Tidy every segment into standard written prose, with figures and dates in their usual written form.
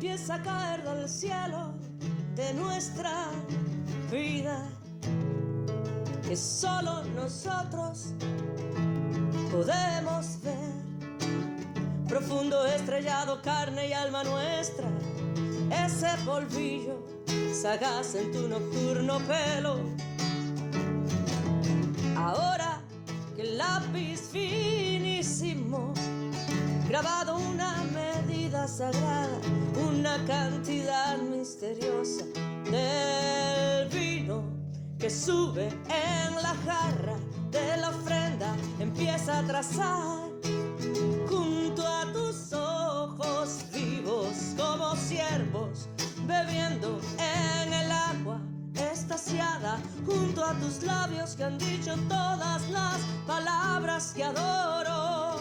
empieza a caer del cielo de nuestra vida, que solo nosotros podemos ver. Profundo estrellado, carne y alma nuestra, ese polvillo sagaz en tu nocturno pelo. Ahora que el lápiz finísimo grabado una medida sagrada, una cantidad misteriosa del vino que sube en la jarra de la ofrenda, empieza a trazar junto a tus ojos vivos como ciervos bebiendo en el agua estasiada, junto a tus labios que han dicho todas las palabras que adoro,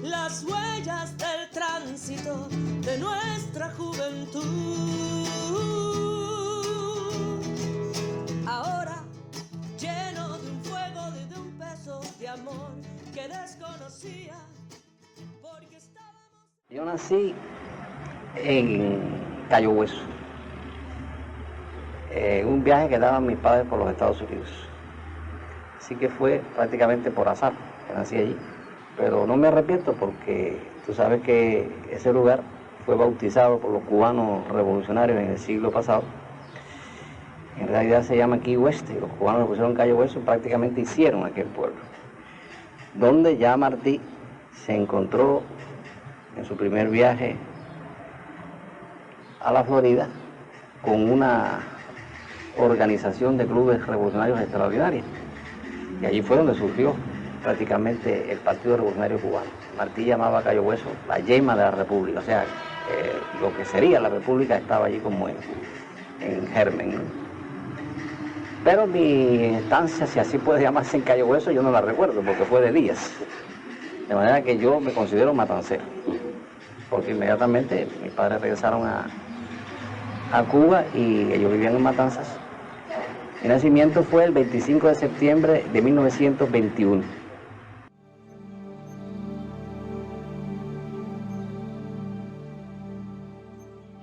las huellas del tránsito de nuestra juventud. Ahora lleno de un fuego, de un peso de amor que desconocía, porque estábamos... Yo nací en Cayo Hueso, en un viaje que daban mis padres por los Estados Unidos. Así que fue prácticamente por azar que nací allí. Pero no me arrepiento porque tú sabes que ese lugar fue bautizado por los cubanos revolucionarios en el siglo pasado. En realidad se llama Key West, y los cubanos le pusieron Cayo Hueso y prácticamente hicieron aquel pueblo, donde ya Martí se encontró en su primer viaje a la Florida con una organización de clubes revolucionarios extraordinarios. Y allí fue donde surgió prácticamente el Partido Revolucionario Cubano. Martí llamaba a Cayo Hueso la yema de la República, o sea, lo que sería la República estaba allí como en germen, ¿no? Pero mi estancia, si así puede llamarse, en Cayo Hueso, yo no la recuerdo porque fue de días. De manera que yo me considero matancero, porque inmediatamente mis padres regresaron a Cuba y ellos vivían en Matanzas. Mi nacimiento fue el 25 de septiembre de 1921.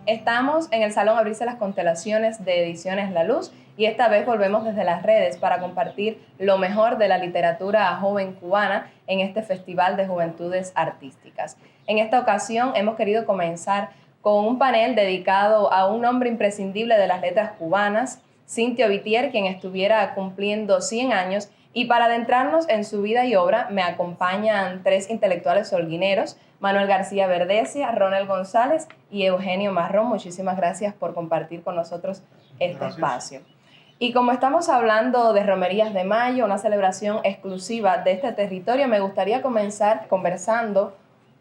Estamos en el Salón Abrirse las Constelaciones de Ediciones La Luz y esta vez volvemos desde las redes para compartir lo mejor de la literatura joven cubana en este Festival de Juventudes Artísticas. En esta ocasión hemos querido comenzar con un panel dedicado a un hombre imprescindible de las letras cubanas, Cintio Vitier, quien estuviera cumpliendo 100 años, y para adentrarnos en su vida y obra me acompañan tres intelectuales holguineros, Manuel García Verdesia, Ronald González y Eugenio Marrón. Muchísimas gracias por compartir con nosotros este espacio. Y como estamos hablando de Romerías de Mayo, una celebración exclusiva de este territorio, me gustaría comenzar conversando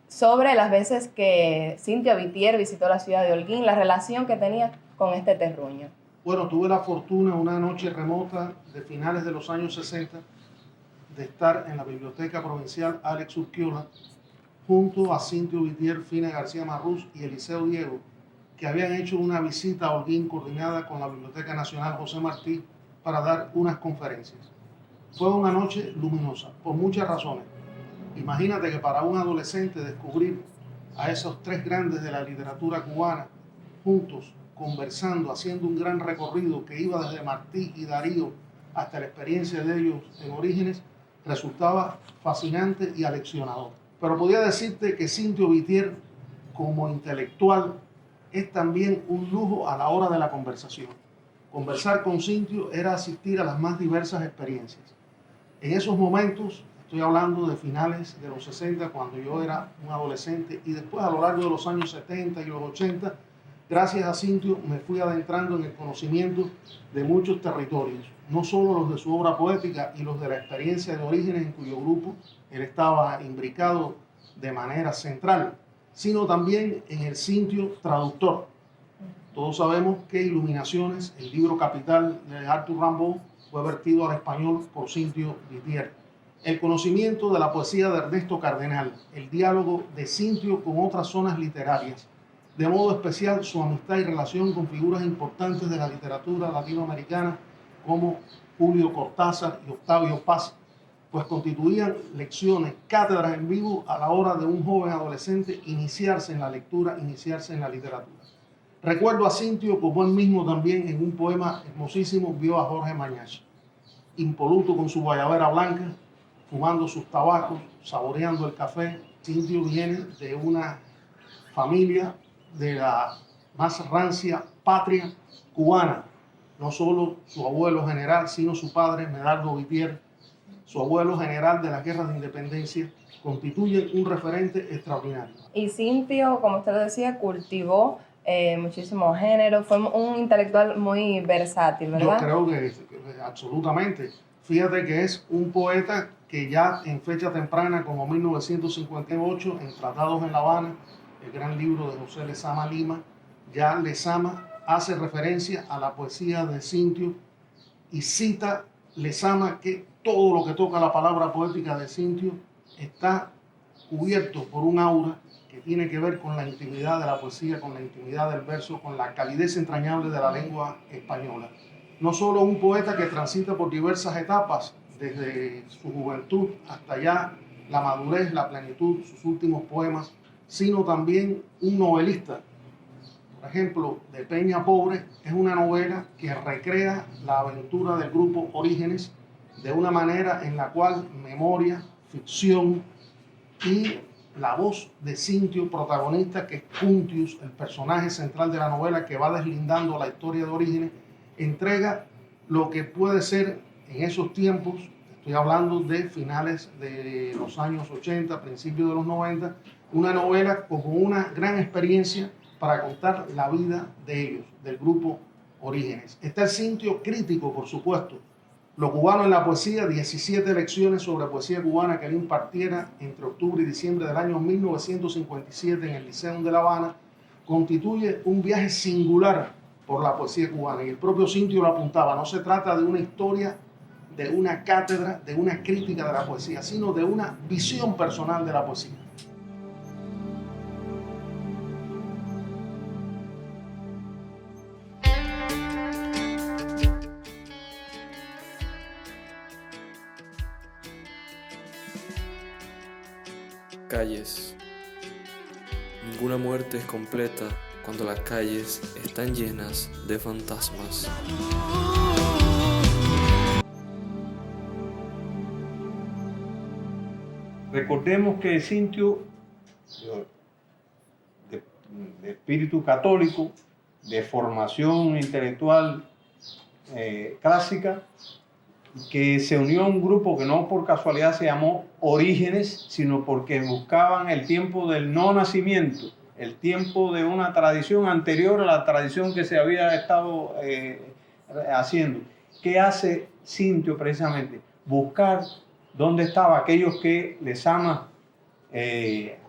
sobre las veces que Cintio Vitier visitó la ciudad de Holguín, la relación que tenía con este terruño. Bueno, tuve la fortuna una noche remota de finales de los años 60 de estar en la Biblioteca Provincial Alex Urquiola junto a Cintio Vitier, Fina García Marrús y Eliseo Diego, que habían hecho una visita a Holguín coordinada con la Biblioteca Nacional José Martí para dar unas conferencias. Fue una noche luminosa, por muchas razones. Imagínate que para un adolescente descubrir a esos tres grandes de la literatura cubana juntos, conversando, haciendo un gran recorrido que iba desde Martí y Darío hasta la experiencia de ellos en Orígenes, resultaba fascinante y aleccionador. Pero podía decirte que Cintio Vitier, como intelectual, es también un lujo a la hora de la conversación. Conversar con Cintio era asistir a las más diversas experiencias. En esos momentos, estoy hablando de finales de los 60, cuando yo era un adolescente, y después a lo largo de los años 70 y los 80, gracias a Cintio me fui adentrando en el conocimiento de muchos territorios, no solo los de su obra poética y los de la experiencia de Orígenes, en cuyo grupo él estaba imbricado de manera central, sino también en el Cintio traductor. Todos sabemos que Iluminaciones, el libro capital de Arthur Rimbaud, fue vertido al español por Cintio Vitier. El conocimiento de la poesía de Ernesto Cardenal, el diálogo de Cintio con otras zonas literarias, de modo especial su amistad y relación con figuras importantes de la literatura latinoamericana como Julio Cortázar y Octavio Paz, pues constituían lecciones, cátedras en vivo a la hora de un joven adolescente iniciarse en la lectura, iniciarse en la literatura. Recuerdo a Cintio como él mismo también en un poema hermosísimo vio a Jorge Mañache, impoluto con su guayabera blanca, fumando sus tabacos, saboreando el café. Cintio viene de una familia de la más rancia patria cubana. No solo su abuelo general, sino su padre, Medardo Vitier, su abuelo general de las guerras de independencia, constituyen un referente extraordinario. Y Cintio, como usted lo decía, cultivó muchísimos géneros, fue un intelectual muy versátil, ¿verdad? Yo creo que absolutamente. Fíjate que es un poeta que ya en fecha temprana, como 1958, en Tratados en La Habana, el gran libro de José Lezama Lima, ya Lezama hace referencia a la poesía de Cintio y cita Lezama que todo lo que toca la palabra poética de Cintio está cubierto por un aura que tiene que ver con la intimidad de la poesía, con la intimidad del verso, con la calidez entrañable de la lengua española. No solo un poeta que transita por diversas etapas, desde su juventud hasta ya la madurez, la plenitud, sus últimos poemas, sino también un novelista. Por ejemplo, De Peña Pobre es una novela que recrea la aventura del grupo Orígenes de una manera en la cual memoria, ficción y la voz de Cintio, protagonista, que es Puntius, el personaje central de la novela que va deslindando la historia de Orígenes, entrega lo que puede ser en esos tiempos, estoy hablando de finales de los años 80, principios de los 90, una novela con una gran experiencia para contar la vida de ellos, del grupo Orígenes. Está el Cintio crítico, por supuesto. Lo cubano en la poesía, 17 lecciones sobre poesía cubana que él impartiera entre octubre y diciembre del año 1957 en el Liceo de La Habana, constituye un viaje singular por la poesía cubana. Y el propio Cintio lo apuntaba, no se trata de una historia, de una cátedra, de una crítica de la poesía, sino de una visión personal de la poesía. Calles. Ninguna muerte es completa cuando las calles están llenas de fantasmas. Recordemos que Cintio, de espíritu católico, de formación intelectual clásica, que se unió a un grupo que no por casualidad se llamó Orígenes, sino porque buscaban el tiempo del no nacimiento, el tiempo de una tradición anterior a la tradición que se había estado haciendo. ¿Qué hace Cintio precisamente? Buscar dónde estaban aquellos que Lezama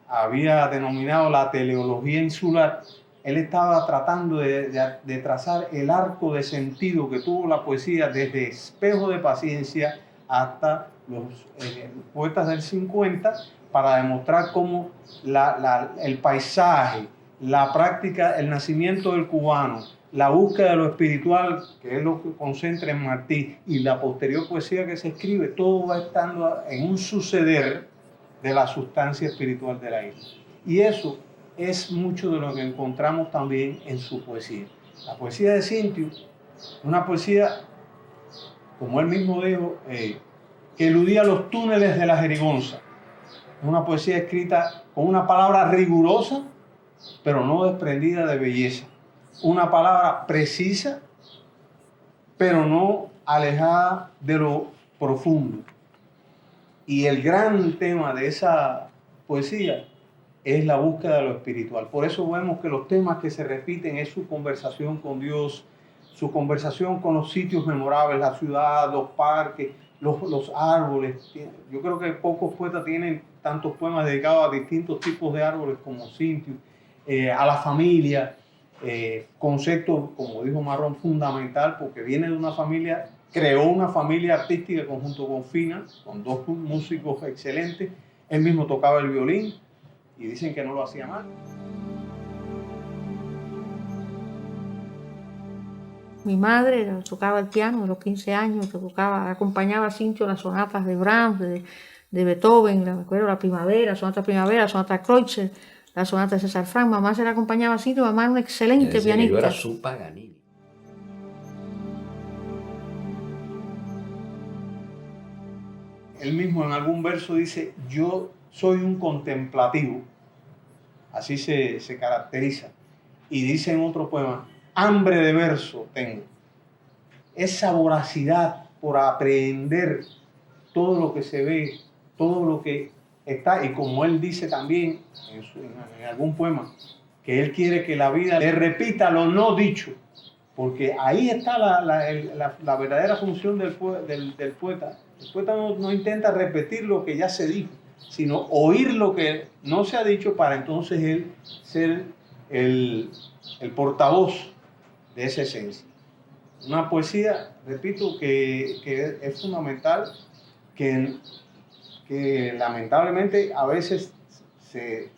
había denominado la teleología insular. Él estaba tratando de trazar el arco de sentido que tuvo la poesía desde Espejo de Paciencia hasta los poetas del 50 para demostrar cómo el paisaje, la práctica, el nacimiento del cubano, la búsqueda de lo espiritual, que es lo que concentra en Martí, y la posterior poesía que se escribe, todo va estando en un suceder de la sustancia espiritual de la isla. Y eso es mucho de lo que encontramos también en su poesía. La poesía de Cintio, una poesía, como él mismo dijo, que eludía los túneles de la jerigonza. Una poesía escrita con una palabra rigurosa, pero no desprendida de belleza. Una palabra precisa, pero no alejada de lo profundo. Y el gran tema de esa poesía es la búsqueda de lo espiritual. Por eso vemos que los temas que se repiten es su conversación con Dios, su conversación con los sitios memorables, la ciudad, los parques, los árboles. Yo creo que pocos poetas tienen tantos poemas dedicados a distintos tipos de árboles como Cintio, a la familia, concepto, como dijo Marrón, fundamental, porque viene de una familia, creó una familia artística junto con Fina, con dos músicos excelentes. Él mismo tocaba el violín y dicen que no lo hacía mal. Mi madre tocaba el piano a los 15 años, acompañaba a Cintio las sonatas de Brahms, de Beethoven, me acuerdo, la sonata primavera, sonata Kreutzer, la sonata de César Frank. Mamá se la acompañaba así, tu mamá era una excelente Decía que yo pianista. era su Paganini. Él mismo en algún verso dice, yo soy un contemplativo, así se caracteriza. Y dice en otro poema, hambre de verso tengo. Esa voracidad por aprender todo lo que se ve, todo lo que está, y como él dice también en algún poema, que él quiere que la vida le repita lo no dicho, porque ahí está la verdadera función del poeta. El poeta no intenta repetir lo que ya se dijo, sino oír lo que no se ha dicho para entonces él ser el portavoz de esa esencia. Una poesía, repito, que es fundamental, que lamentablemente a veces se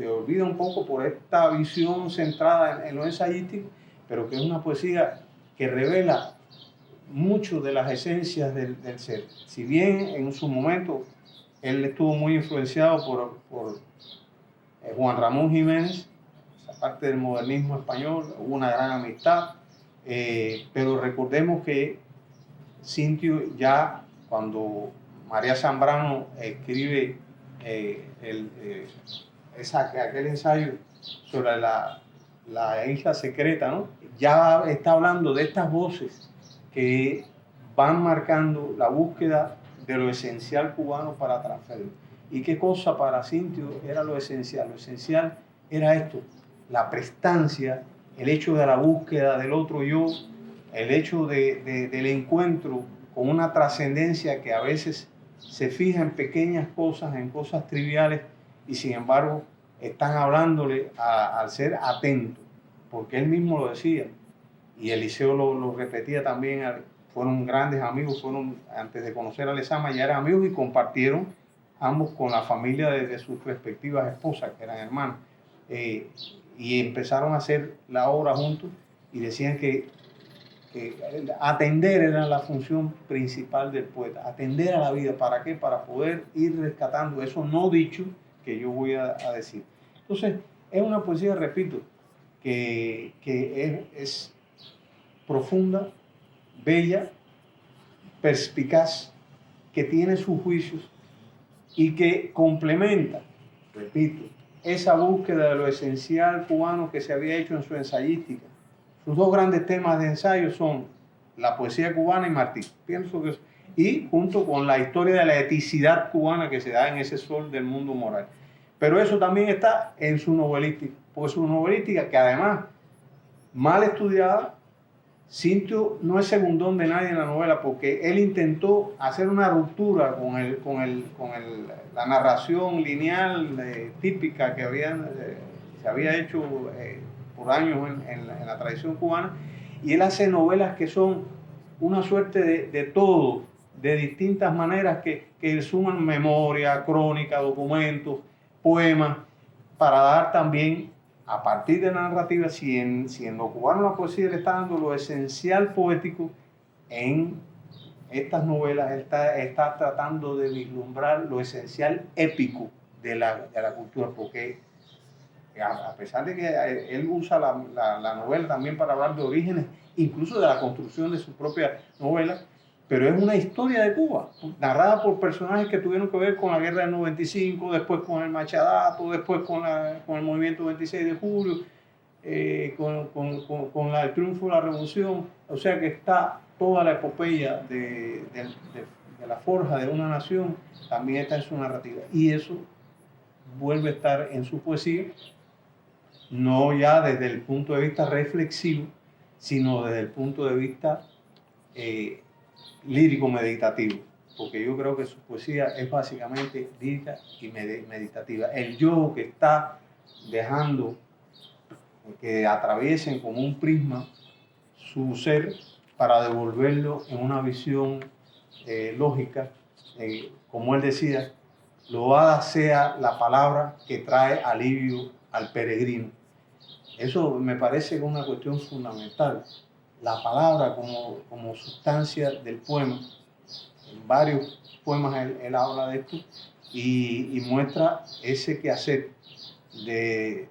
olvida un poco por esta visión centrada en lo ensayístico, pero que es una poesía que revela mucho de las esencias del ser. Si bien en su momento él estuvo muy influenciado por Juan Ramón Jiménez, esa parte del modernismo español, hubo una gran amistad, pero recordemos que Cintio ya cuando María Zambrano escribe aquel ensayo sobre la isla secreta, ¿no? Ya está hablando de estas voces que van marcando la búsqueda de lo esencial cubano para transferir. ¿Y qué cosa para Cintio era lo esencial? Lo esencial era esto, la prestancia, el hecho de la búsqueda del otro yo, el hecho del encuentro con una trascendencia que a veces se fija en pequeñas cosas, en cosas triviales, y sin embargo están hablándole al ser atento, porque él mismo lo decía, y Eliseo lo repetía también, fueron grandes amigos, antes de conocer a Lezama ya eran amigos y compartieron ambos con la familia de sus respectivas esposas, que eran hermanas, y empezaron a hacer la obra juntos y decían que atender era la función principal del poeta, atender a la vida. ¿Para qué? Para poder ir rescatando eso no dicho que yo voy a decir. Entonces, es una poesía, repito, que es profunda, bella, perspicaz, que tiene sus juicios y que complementa, repito, esa búsqueda de lo esencial cubano que se había hecho en su ensayística. Sus dos grandes temas de ensayo son la poesía cubana y Martí. Pienso que y junto con la historia de la eticidad cubana que se da en ese sol del mundo moral. Pero eso también está en su novelística, porque su novelística, que además, mal estudiada, Cintio no es segundón de nadie en la novela, porque él intentó hacer una ruptura con la narración lineal típica que se había hecho por años en la tradición cubana, y él hace novelas que son una suerte de todo, de distintas maneras que suman memoria, crónica, documentos, poemas, para dar también, a partir de la narrativa, si en lo cubano la poesía le está dando lo esencial poético, en estas novelas está tratando de vislumbrar lo esencial épico de la cultura, porque a pesar de que él usa la novela también para hablar de orígenes, incluso de la construcción de su propia novela, pero es una historia de Cuba, narrada por personajes que tuvieron que ver con la guerra del 95, después con el Machadato, después con el movimiento 26 de julio, con el triunfo de la revolución. O sea que está toda la epopeya de la forja de una nación, también está en su narrativa. Y eso vuelve a estar en su poesía, no ya desde el punto de vista reflexivo, sino desde el punto de vista lírico-meditativo, porque yo creo que su poesía es básicamente lírica y meditativa. El yo que está dejando que atraviesen como un prisma su ser para devolverlo en una visión lógica, como él decía, loada sea la palabra que trae alivio al peregrino. Eso me parece que es una cuestión fundamental. La palabra como sustancia del poema. En varios poemas él habla de esto y muestra ese quehacer de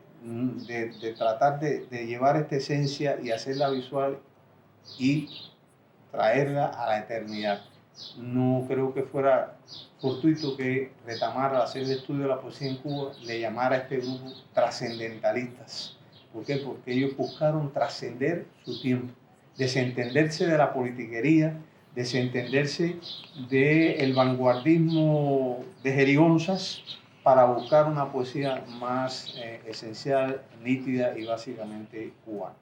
tratar de llevar esta esencia y hacerla visual y traerla a la eternidad. No creo que fuera fortuito que Retamar, al hacer el estudio de la poesía en Cuba, le llamara a este grupo trascendentalistas. ¿Por qué? Porque ellos buscaron trascender su tiempo, desentenderse de la politiquería, desentenderse del vanguardismo de jerigonzas para buscar una poesía más esencial, nítida y básicamente cubana.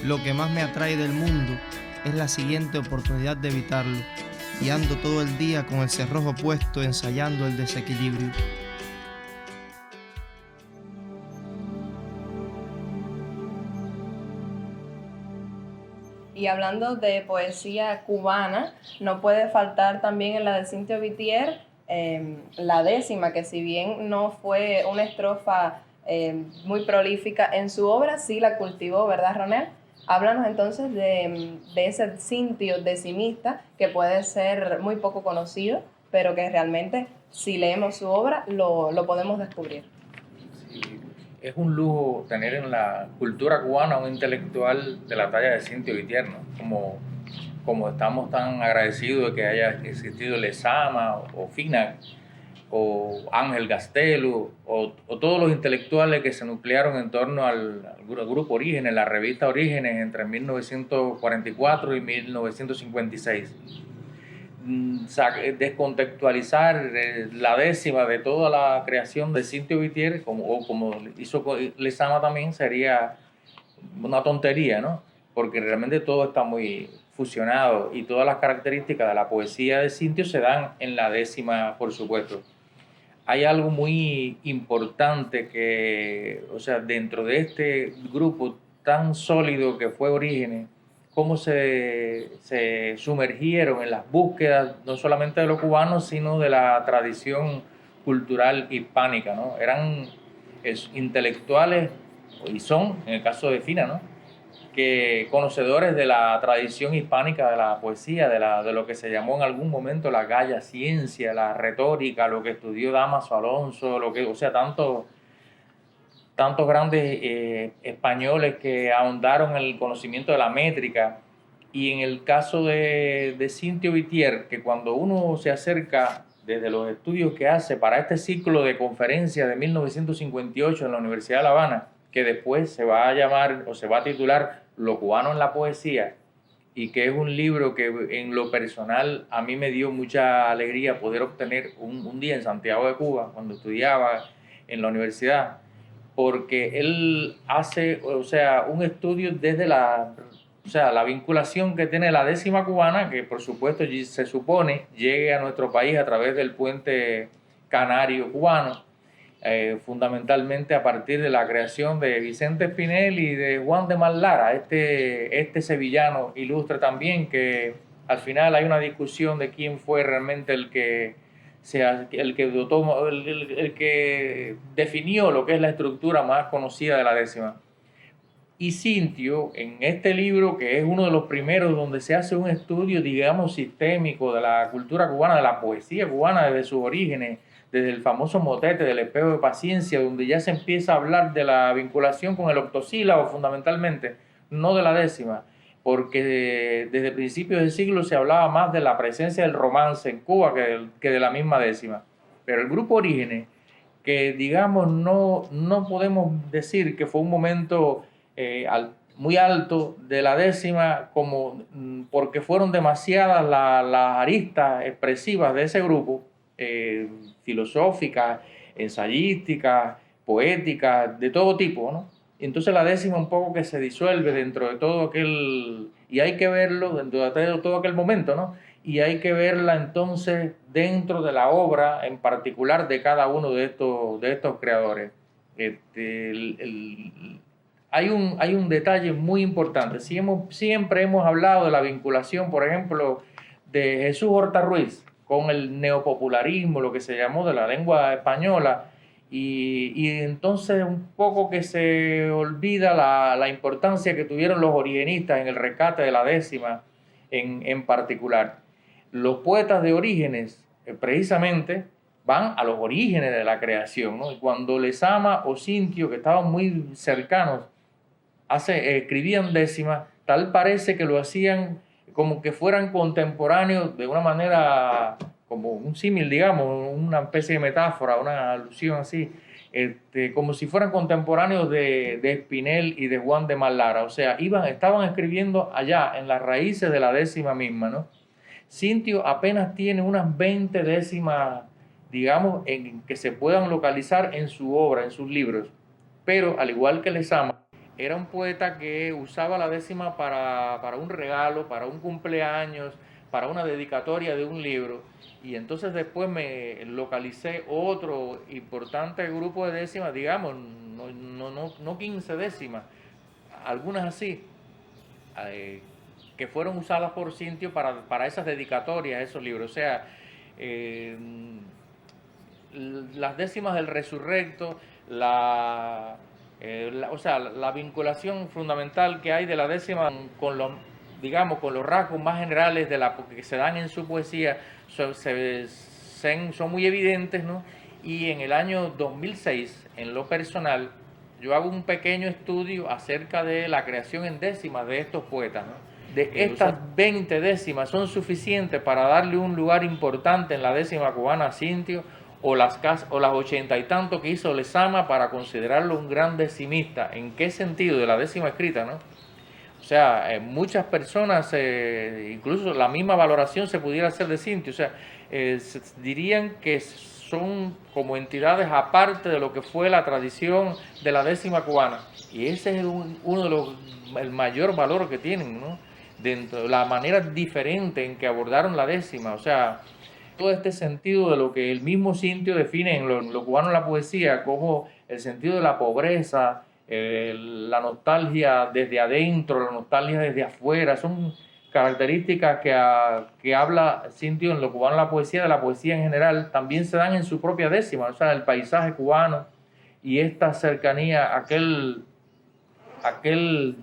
Lo que más me atrae del mundo es la siguiente oportunidad de evitarlo, y ando todo el día con el cerrojo puesto ensayando el desequilibrio. Y hablando de poesía cubana, no puede faltar también en la de Cynthia Whittier la décima, que si bien no fue una estrofa muy prolífica en su obra, sí la cultivó, ¿verdad, Ronel? Háblanos entonces de ese Cintio decimista que puede ser muy poco conocido, pero que realmente si leemos su obra lo podemos descubrir. Sí, es un lujo tener en la cultura cubana un intelectual de la talla de Cynthia Whittier, ¿no? Como estamos tan agradecidos de que haya existido Lezama o Fina o Ángel Gastelu o todos los intelectuales que se nuclearon en torno al grupo Orígenes, la revista Orígenes entre 1944 y 1956. Descontextualizar la décima de toda la creación de Cynthia Whittier, como hizo Lezama también, sería una tontería, ¿no? Porque realmente todo está muy fusionado y todas las características de la poesía de Cynthia se dan en la décima, por supuesto. Hay algo muy importante que, o sea, dentro de este grupo tan sólido que fue Orígenes, cómo se sumergieron en las búsquedas no solamente de los cubanos, sino de la tradición cultural hispánica, ¿no? Eran intelectuales, y son, en el caso de Fina, ¿no?, que conocedores de la tradición hispánica de la poesía, de lo que se llamó en algún momento la galla ciencia, la retórica, lo que estudió Dámaso Alonso, o sea, tantos grandes españoles que ahondaron en el conocimiento de la métrica. Y en el caso de Cynthia Whittier, que cuando uno se acerca desde los estudios que hace para este ciclo de conferencias de 1958 en la Universidad de La Habana, que después se va a llamar o se va a titular Lo cubano en la poesía, y que es un libro que en lo personal a mí me dio mucha alegría poder obtener un día en Santiago de Cuba, cuando estudiaba en la universidad, porque él hace, o sea, un estudio desde la vinculación que tiene la décima cubana, que por supuesto se supone llegue a nuestro país a través del puente canario cubano, fundamentalmente a partir de la creación de Vicente Espinel y de Juan de Marlara, este sevillano ilustre también, que al final hay una discusión de quién fue realmente el que definió lo que es la estructura más conocida de la décima. Y Cintio, en este libro, que es uno de los primeros donde se hace un estudio, digamos, sistémico de la cultura cubana, de la poesía cubana desde sus orígenes, desde el famoso motete del espejo de paciencia, donde ya se empieza a hablar de la vinculación con el octosílabo fundamentalmente, no de la décima, porque desde principios del siglo se hablaba más de la presencia del romance en Cuba que de la misma décima. Pero el grupo Orígenes, que digamos no podemos decir que fue un momento muy alto de la décima, porque fueron demasiadas las aristas expresivas de ese grupo, filosóficas, ensayísticas, poéticas, de todo tipo, ¿no? Entonces la décima un poco que se disuelve dentro de todo aquel, y hay que verlo dentro de todo aquel momento, ¿no? Y hay que verla entonces dentro de la obra en particular de cada uno de estos creadores. Hay un detalle muy importante. Siempre hemos hablado de la vinculación, por ejemplo, de Jesús Horta Ruiz con el neopopularismo, lo que se llamó de la lengua española, y entonces un poco que se olvida la importancia que tuvieron los origenistas en el rescate de la décima, en particular. Los poetas de Orígenes, precisamente, van a los orígenes de la creación, ¿no? Y cuando Lezama o Cintio, que estaban muy cercanos, escribían décimas, tal parece que lo hacían como que fueran contemporáneos de una manera, como un símil, digamos, una especie de metáfora, una alusión así, como si fueran contemporáneos de Espinel y de Juan de Mallara. O sea, estaban escribiendo allá, en las raíces de la décima misma, ¿no? Cintio apenas tiene unas 20 décimas, digamos, en que se puedan localizar en su obra, en sus libros. Pero, al igual que Lezama, era un poeta que usaba la décima para un regalo, para un cumpleaños, para una dedicatoria de un libro. Y entonces después me localicé otro importante grupo de décimas, digamos, no 15 décimas, algunas así, que fueron usadas por Cintio para esas dedicatorias, esos libros. O sea, las décimas del Resurrecto, la vinculación fundamental que hay de la décima con los rasgos más generales que se dan en su poesía son muy evidentes, ¿no? Y en el año 2006, en lo personal, yo hago un pequeño estudio acerca de la creación en décimas de estos poetas, ¿no? De estas 20 décimas son suficientes para darle un lugar importante en la décima cubana a Cintio, o las 80 y tanto que hizo Lezama para considerarlo un gran decimista. ¿En qué sentido? De la décima escrita, ¿no? O sea, muchas personas, incluso la misma valoración se pudiera hacer de Cintio. O sea, dirían que son como entidades aparte de lo que fue la tradición de la décima cubana. Y ese es uno de el mayor valor que tienen, ¿no? Dentro de la manera diferente en que abordaron la décima. O sea, todo este sentido de lo que el mismo Cintio define en lo cubano en la poesía como el sentido de la pobreza, la nostalgia desde adentro, la nostalgia desde afuera, son características que habla Cintio en lo cubano en la poesía, de la poesía en general, también se dan en su propia décima. O sea, el paisaje cubano y esta cercanía, aquel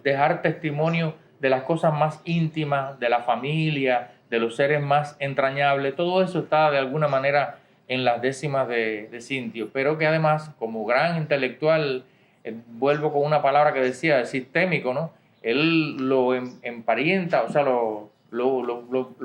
dejar testimonio de las cosas más íntimas, de la familia, de los seres más entrañables, todo eso está de alguna manera en las décimas de Cintio, pero que además, como gran intelectual, vuelvo con una palabra que decía, sistémico, ¿no? Él lo emparenta, o sea, lo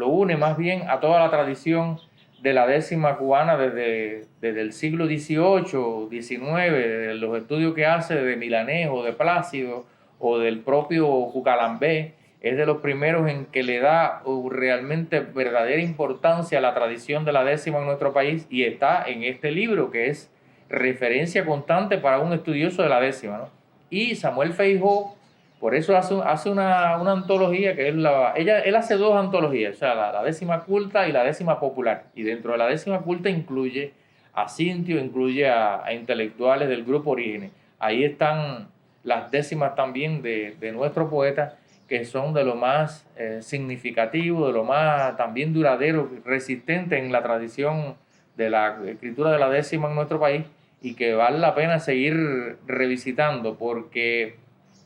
une más bien a toda la tradición de la décima cubana desde el siglo XVIII, XIX, de los estudios que hace de Milanés o de Plácido o del propio Cucalambé. Es de los primeros en que le da realmente verdadera importancia a la tradición de la décima en nuestro país, y está en este libro que es referencia constante para un estudioso de la décima, ¿no? Y Samuel Feijó, por eso hace una antología que él hace dos antologías, o sea, la décima culta y la décima popular, y dentro de la décima culta incluye a Cintio, incluye a intelectuales del grupo Orígenes. Ahí están las décimas también de nuestro poeta, que son de lo más significativo, de lo más también duradero, resistente en la tradición de la escritura de la décima en nuestro país, y que vale la pena seguir revisitando, porque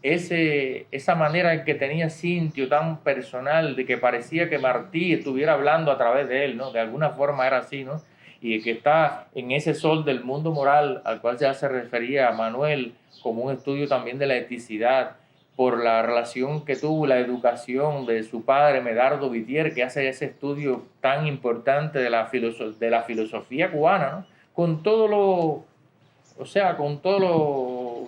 esa manera en que tenía Cintio tan personal, de que parecía que Martí estuviera hablando a través de él, ¿no? De alguna forma era así, ¿no? Y que está en ese sol del mundo moral al cual ya se refería Manuel, como un estudio también de la eticidad, por la relación que tuvo la educación de su padre, Medardo Vitier, que hace ese estudio tan importante de la filosofía cubana, ¿no? Con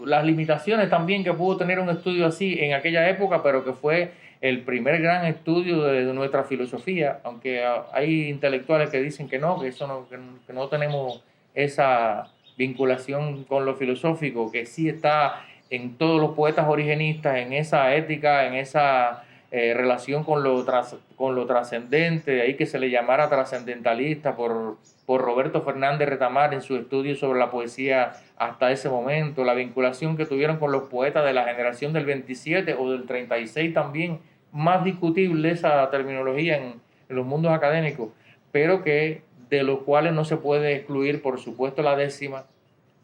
las limitaciones también que pudo tener un estudio así en aquella época, pero que fue el primer gran estudio de nuestra filosofía, aunque hay intelectuales que dicen que no, que no tenemos esa vinculación con lo filosófico, que sí está en todos los poetas origenistas, en esa ética, en esa relación con lo trascendente, de ahí que se le llamara trascendentalista por Roberto Fernández Retamar en su estudio sobre la poesía hasta ese momento, la vinculación que tuvieron con los poetas de la generación del 27 o del 36 también, más discutible esa terminología en los mundos académicos, pero que de los cuales no se puede excluir, por supuesto, la décima,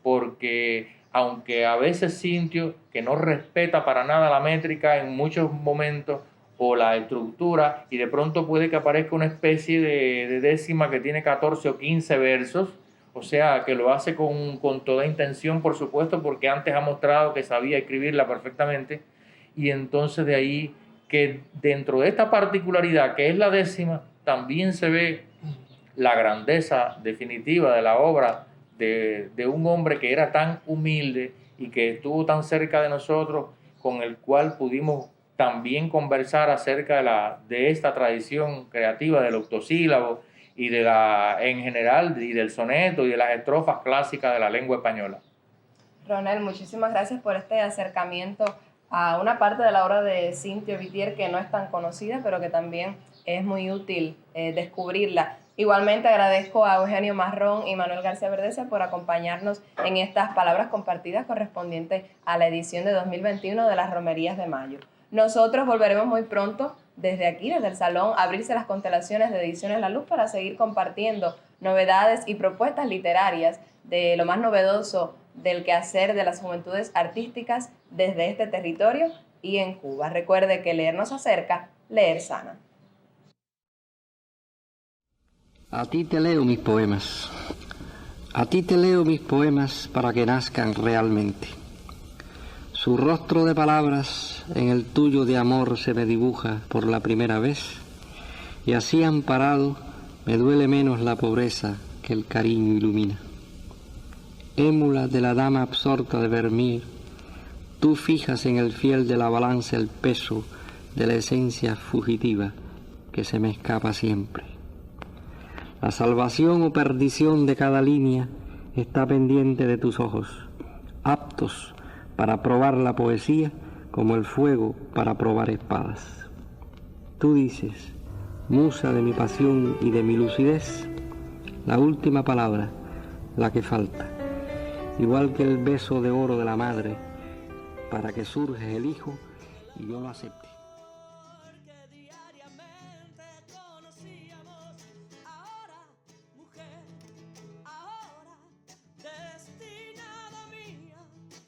porque aunque a veces Cintio, que no respeta para nada la métrica en muchos momentos, o la estructura, y de pronto puede que aparezca una especie de décima que tiene 14 o 15 versos, o sea, que lo hace con toda intención, por supuesto, porque antes ha mostrado que sabía escribirla perfectamente, y entonces de ahí que dentro de esta particularidad que es la décima, también se ve la grandeza definitiva de la obra de un hombre que era tan humilde y que estuvo tan cerca de nosotros, con el cual pudimos también conversar acerca de esta tradición creativa del octosílabo y en general y del soneto y de las estrofas clásicas de la lengua española. Ronel, muchísimas gracias por este acercamiento a una parte de la obra de Cintio Vitier que no es tan conocida, pero que también es muy útil descubrirla. Igualmente agradezco a Eugenio Marrón y Manuel García Verdecia por acompañarnos en estas palabras compartidas correspondientes a la edición de 2021 de las Romerías de Mayo. Nosotros volveremos muy pronto desde aquí, desde el Salón Abrirse las Constelaciones de Ediciones La Luz, para seguir compartiendo novedades y propuestas literarias de lo más novedoso del quehacer de las juventudes artísticas desde este territorio y en Cuba. Recuerde que leer nos acerca, leer sana. A ti te leo mis poemas. A ti te leo mis poemas para que nazcan realmente. Su rostro de palabras en el tuyo de amor se me dibuja por la primera vez, y así amparado me duele menos la pobreza que el cariño ilumina. Émula de la dama absorta de Vermeer, tú fijas en el fiel de la balanza el peso de la esencia fugitiva que se me escapa siempre. La salvación o perdición de cada línea está pendiente de tus ojos, aptos para probar la poesía como el fuego para probar espadas. Tú dices, musa de mi pasión y de mi lucidez, la última palabra, la que falta, igual que el beso de oro de la madre, para que surge el hijo y yo lo acepte.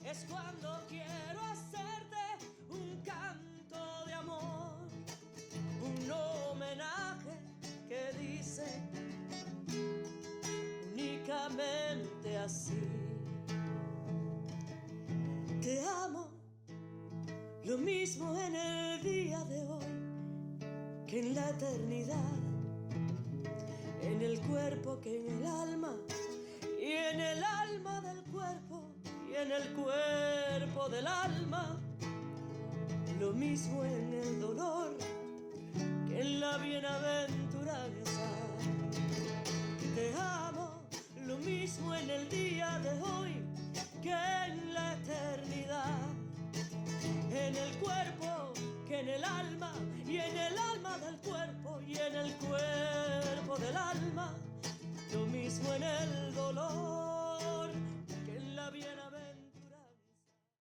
Es cuando quiero hacerte un canto de amor, un homenaje que dice únicamente así. Te amo lo mismo en el día de hoy que en la eternidad, en el cuerpo que en el alma y en el alma del cuerpo. Y en el cuerpo del alma, lo mismo en el dolor que en la bienaventuranza. Te amo lo mismo en el día de hoy que en la eternidad, en el cuerpo que en el alma y en el alma del cuerpo y en el cuerpo del alma, lo mismo en el dolor